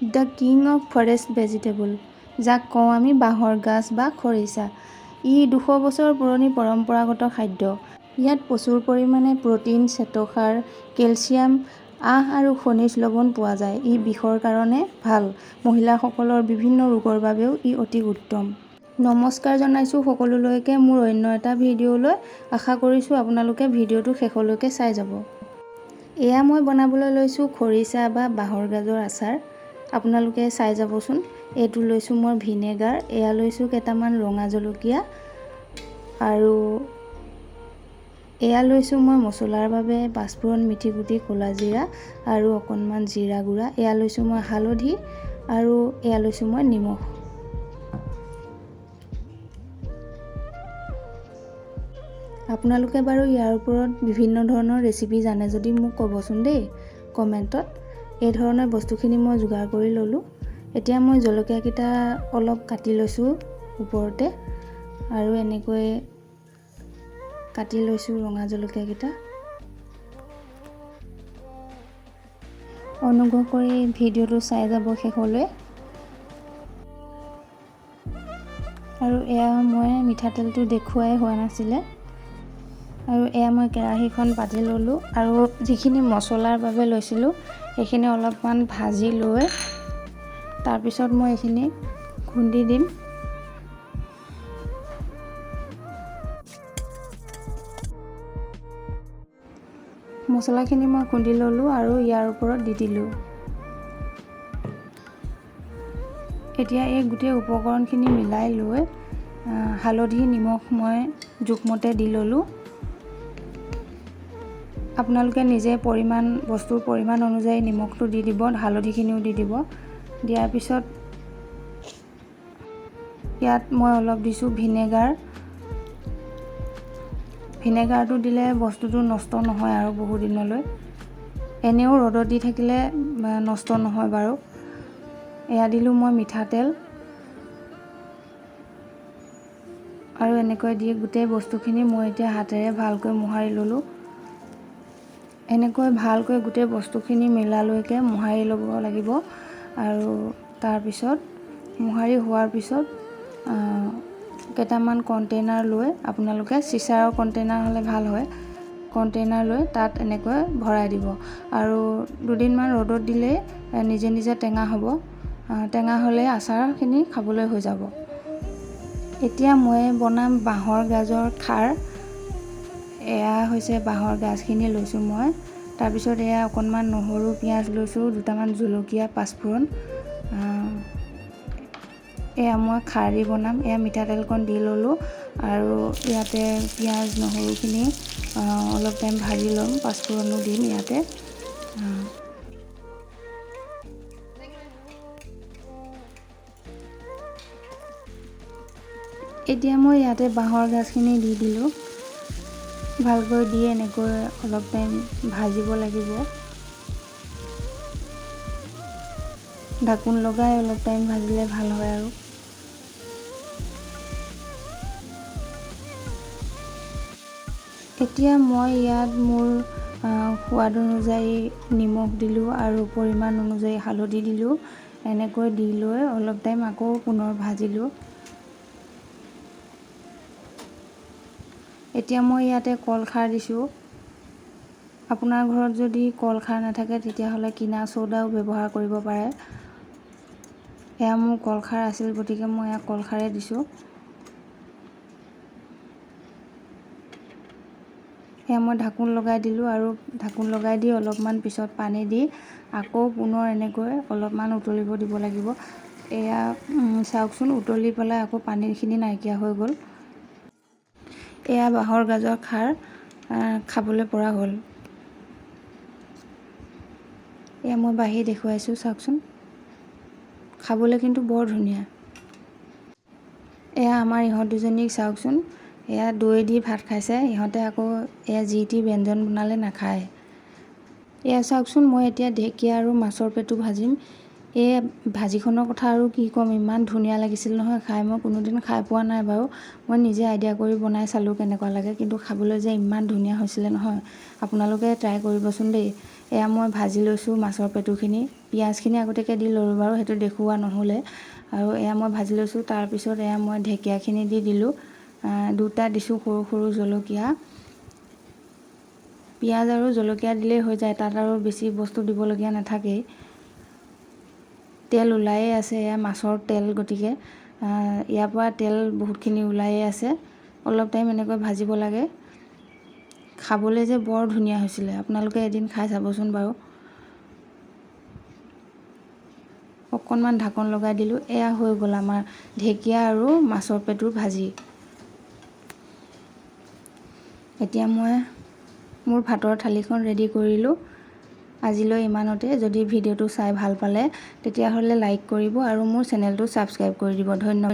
The king of forest vegetable, যাক কওঁ আমি বাঁহৰ গাজ বা খৰিচা। ই 200 বছৰ পুৰণি পৰম্পৰাগত খাদ্য। ইয়াত প্ৰচুৰ পৰিমাণে প্ৰ'টিন, শ্বেতসাৰ, কেলচিয়াম, আঁহ আৰু খনিজ লৱণ পোৱা যায়। ই বিষৰ কাৰণে ভাল। মহিলাসকলৰ বিভিন্ন ৰোগৰ বাবেও ই অতি উত্তম। নমস্কাৰ জনাইছোঁ সকলোলৈকে মোৰ অন্য এটা ভিডিঅ'লৈ। আশা কৰিছোঁ আপোনালোকে ভিডিঅ'টো শেষলৈকে চাই যাব। এয়া মই বনাবলৈ লৈছোঁ খৰিচা বা বাঁহৰ গাজৰ আচাৰ। আপোনালোকে চাই যাবচোন। এইটো লৈছোঁ মই ভিনেগাৰ, এয়া লৈছোঁ কেইটামান ৰঙা জলকীয়া, আৰু এয়া লৈছোঁ মই মছলাৰ বাবে পাঁচফোৰণ, মিঠি গুটি, ক'লা জিৰা আৰু অকণমান জিৰা গুড়া। এয়া লৈছোঁ মই হালধি, আৰু এয়া লৈছোঁ মই নিমখ। আপোনালোকে বাৰু ইয়াৰ ওপৰত বিভিন্ন ধৰণৰ ৰেচিপি জানে যদি মোক ক'বচোন দেই কমেণ্টত। এই ধৰণৰ বস্তুখিনি মই যোগাৰ কৰি ল'লোঁ। এতিয়া মই জলকীয়াকেইটা অলপ কাটি লৈছোঁ ওপৰতে, আৰু এনেকৈ কাটি লৈছোঁ ৰঙা জলকীয়াকেইটা। অনুগ্ৰহ কৰি ভিডিঅ'টো চাই যাব শেষলৈ। আৰু এয়া মই মিঠাতেলটো দেখুৱাই হোৱা নাছিলে। আৰু এয়া মই কেৰাহীখন পাতি ল'লোঁ, আৰু যিখিনি মছলাৰ বাবে লৈছিলোঁ সেইখিনি অলপমান ভাজি লৈ তাৰপিছত মই এইখিনি খুন্দি দিম। মছলাখিনি মই খুন্দি ল'লোঁ আৰু ইয়াৰ ওপৰত দি দিলোঁ। এতিয়া এই গোটেই উপকৰণখিনি মিলাই লৈ হালধি, নিমখ মই জোখমতে দি ল'লোঁ। আপোনালোকে নিজে বস্তুৰ পৰিমাণ অনুযায়ী নিমখটো দি দিব, হালধিখিনিও দি দিব। দিয়াৰ পিছত ইয়াত মই অলপ দিছোঁ ভিনেগাৰ। ভিনেগাৰটো দিলে বস্তুটো নষ্ট নহয় আৰু বহু দিনলৈ। এনেও ৰ'দত দি থাকিলে নষ্ট নহয় বাৰু। এয়া দিলোঁ মই মিঠাতেল, আৰু এনেকৈ দি গোটেই বস্তুখিনি মই এতিয়া হাতেৰে ভালকৈ মোহাৰি ল'লোঁ। এনেকৈ ভালকৈ গোটেই বস্তুখিনি মিলালৈকে মোহাৰি ল'ব লাগিব। আৰু তাৰপিছত মোহাৰি হোৱাৰ পিছত কেইটামান কণ্টেইনাৰ লৈ, আপোনালোকে চিচাৰৰ কণ্টেইনাৰ হ'লে ভাল হয়, কণ্টেইনাৰ লৈ তাত এনেকৈ ভৰাই দিব। আৰু দুদিনমান ৰ'দত দিলেই নিজে নিজে টেঙা হ'ব। টেঙা হ'লে আচাৰখিনি খাবলৈ হৈ যাব। এতিয়া মই বনাম বাঁহৰ গাজৰ খাৰ। এয়া হৈছে বাঁহৰ গাজখিনি লৈছোঁ মই। তাৰপিছত এয়া অকণমান নহৰু, পিঁয়াজ লৈছোঁ, দুটামান জলকীয়া, পাঁচফোৰণ। এয়া মই খাৰ দি বনাম। এয়া মিঠাতেলকণ দি ল'লোঁ, আৰু ইয়াতে পিঁয়াজ, নহৰুখিনি অলপ টাইম ভাজি ল'ম। পাঁচফোৰণো দিম ইয়াতে। এতিয়া মই ইয়াতে বাঁহৰ গাজখিনি দি দিলোঁ। ভালকৈ দি এনেকৈ অলপ টাইম ভাজিব লাগিব। ঢাকোন লগাই অলপ টাইম ভাজিলে ভাল হয় আৰু। এতিয়া মই ইয়াত মোৰ সোৱাদ অনুযায়ী নিমখ দিলোঁ, আৰু পৰিমাণ অনুযায়ী হালধি দিলোঁ। এনেকৈ দি লৈ অলপ টাইম আকৌ পুনৰ ভাজিলোঁ। এতিয়া মই ইয়াতে কলখাৰ দিছোঁ। আপোনাৰ ঘৰত যদি কলখাৰ নাথাকে তেতিয়াহ'লে কিনা চ'দাও ব্যৱহাৰ কৰিব পাৰে। এয়া মোৰ কলখাৰ আছিল, গতিকে মই এয়া কলখাৰে দিছোঁ। এয়া মই ঢাকোন লগাই দিলোঁ, আৰু ঢাকোন লগাই দি অলপমান পিছত পানী দি আকৌ পুনৰ এনেকৈ অলপমান উতলিব দিব লাগিব। এয়া চাওকচোন, উতলি পেলাই আকৌ পানীখিনি নাইকিয়া হৈ গ'ল। এয়া বাঁহৰ গাজৰ খাৰ খাবলৈ পৰা হ'ল। এয়া মই বাঢ়ি দেখুৱাইছোঁ, চাওকচোন। খাবলৈ কিন্তু বৰ ধুনীয়া। এয়া আমাৰ ইহঁত দুজনীক চাওকচোন, এয়া দৈ দি ভাত খাইছে। ইহঁতে আকৌ এয়া যি টি ব্যঞ্জন বনালে নাখায়। এয়া চাওকচোন, মই এতিয়া ঢেকীয়া আৰু মাছৰ পেটু ভাজিম। এই ভাজিখনৰ কথা আৰু কি ক'ম, ইমান ধুনীয়া লাগিছিল নহয় খাই। মই কোনোদিন খাই পোৱা নাই বাৰু। মই নিজে আইডিয়া কৰি বনাই চালোঁ কেনেকুৱা লাগে, কিন্তু খাবলৈ যে ইমান ধুনীয়া হৈছিলে নহয়। আপোনালোকে ট্ৰাই কৰিবচোন দেই। এয়া মই ভাজি লৈছোঁ মাছৰ পেটুখিনি। পিঁয়াজখিনি আগতীয়াকৈ দি ল'লোঁ বাৰু, সেইটো দেখুওৱা নহ'লে। আৰু এয়া মই ভাজি লৈছোঁ। তাৰপিছত এয়া মই ঢেকীয়াখিনি দি দিলোঁ। দুটা দিছোঁ সৰু সৰু জলকীয়া। পিঁয়াজ আৰু জলকীয়া দিলেই হৈ যায়, তাত আৰু বেছি বস্তু দিবলগীয়া নাথাকেই। তেল ওলায়ে আছে, এয়া মাছৰ তেল, গতিকে ইয়াৰ পৰা তেল বহুতখিনি ওলায়ে আছে। অলপ টাইম এনেকৈ ভাজিব লাগে। খাবলৈ যে বৰ ধুনীয়া হৈছিলে, আপোনালোকে এদিন খাই চাবচোন বাৰু। অকণমান ঢাকন লগাই দিলোঁ। এয়া হৈ গ'ল আমাৰ ঢেকীয়া আৰু মাছৰ পেটুৰ ভাজি। এতিয়া মই মোৰ ভাতৰ থালিখন ৰেডি কৰিলোঁ। আজিলৈ ইমানতে। যদি ভিডিঅ'টো চাই ভাল পালে তেতিয়াহ'লে লাইক কৰিব আৰু মোৰ চেনেলটো ছাবস্ক্ৰাইব কৰি দিব। ধন্যবাদ।